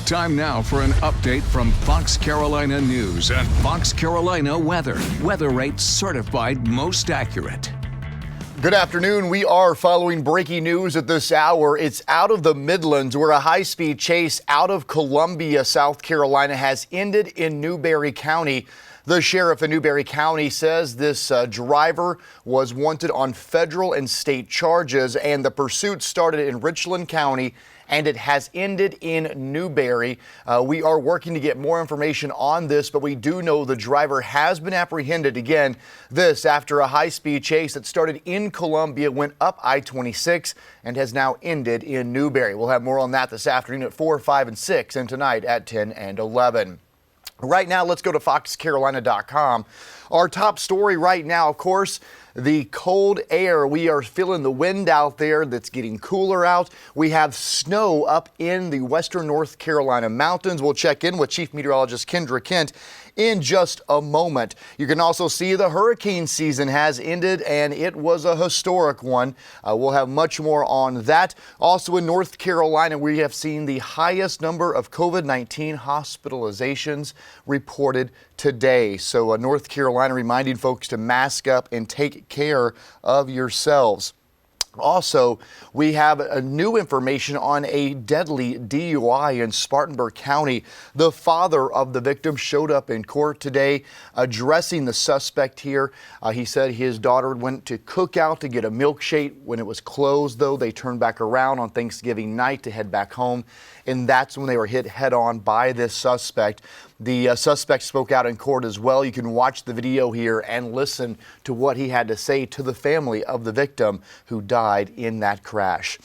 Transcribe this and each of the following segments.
Time now for an update from Fox Carolina News and Fox Carolina Weather. Weather rates certified most accurate. Good afternoon. We are following breaking news at this hour. It's out of the Midlands where a high-speed chase out of Columbia, South Carolina has ended in Newbery County. The sheriff in Newbery County says this driver was wanted on federal and state charges, and the pursuit started in Richland County and it has ended in Newbery. We are working to get more information on this, but we do know the driver has been apprehended. Again, this after a high-speed chase that started in Columbia, went up I-26 and has now ended in Newbery. We'll have more on that this afternoon at 4, 5, and 6, and tonight at 10 and 11. Right now, let's go to foxcarolina.com. Our top story right now, of course, the cold air. We are feeling the wind out there that's getting cooler out. We have snow up in the western North Carolina mountains. We'll check in with Chief Meteorologist Kendra Kent in just a moment. You can also see the hurricane season has ended, and it was a historic one. We'll have much more on that. Also in North Carolina, we have seen the highest number of COVID-19 hospitalizations reported today. So North Carolina reminding folks to mask up and take care of yourselves. Also, we have new information on a deadly DUI in Spartanburg County. The father of the victim showed up in court today addressing the suspect here. He said his daughter went to cook out to get a milkshake. When it was closed, though, they turned back around on Thanksgiving night to head back home, and that's when they were hit head on by this suspect. The suspect spoke out in court as well. You can watch the video here and listen to what he had to say to the family of the victim who died in that crash.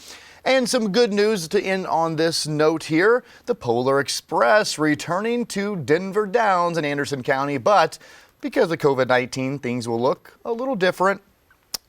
And some good news to end on this note here. The Polar Express returning to Denver Downs in Anderson County, but because of COVID-19, things will look a little different.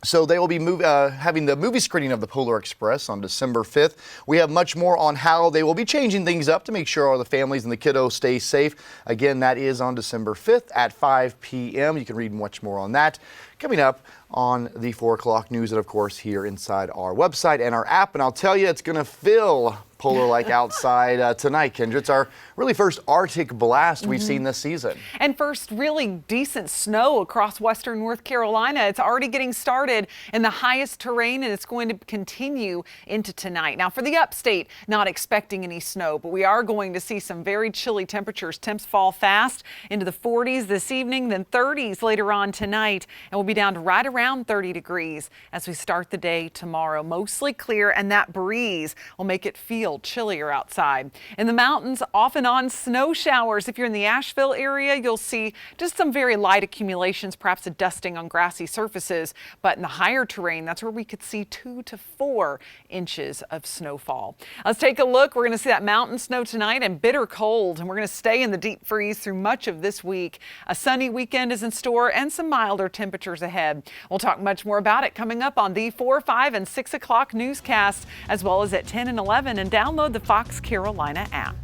So they will be having the movie screening of the Polar Express on December 5th. We have much more on how they will be changing things up to make sure all the families and the kiddos stay safe. Again, that is on December 5th at 5 p.m. You can read much more on that coming up on the 4 o'clock news, and of course here inside our website and our app. And I'll tell you, it's going to feel polar-like outside tonight, Kendra. It's our really first Arctic blast we've seen this season. And first really decent snow across western North Carolina. It's already getting started in the highest terrain, and it's going to continue into tonight. Now for the upstate, not expecting any snow, but we are going to see some very chilly temperatures. Temps fall fast into the 40s this evening, then 30s later on tonight, and we'll be down to right around 30 degrees as we start the day tomorrow. Mostly clear, and that breeze will make it feel chillier outside. In the mountains, off and on snow showers. If you're in the Asheville area, you'll see just some very light accumulations, perhaps a dusting on grassy surfaces. But in the higher terrain, that's where we could see 2 to 4 inches of snowfall. Let's take a look. We're going to see that mountain snow tonight and bitter cold, and we're going to stay in the deep freeze through much of this week. A sunny weekend is in store and some milder temperatures ahead. We'll talk much more about it coming up on the 4, 5, and 6 o'clock newscast, as well as at 10 and 11, and download the Fox Carolina app.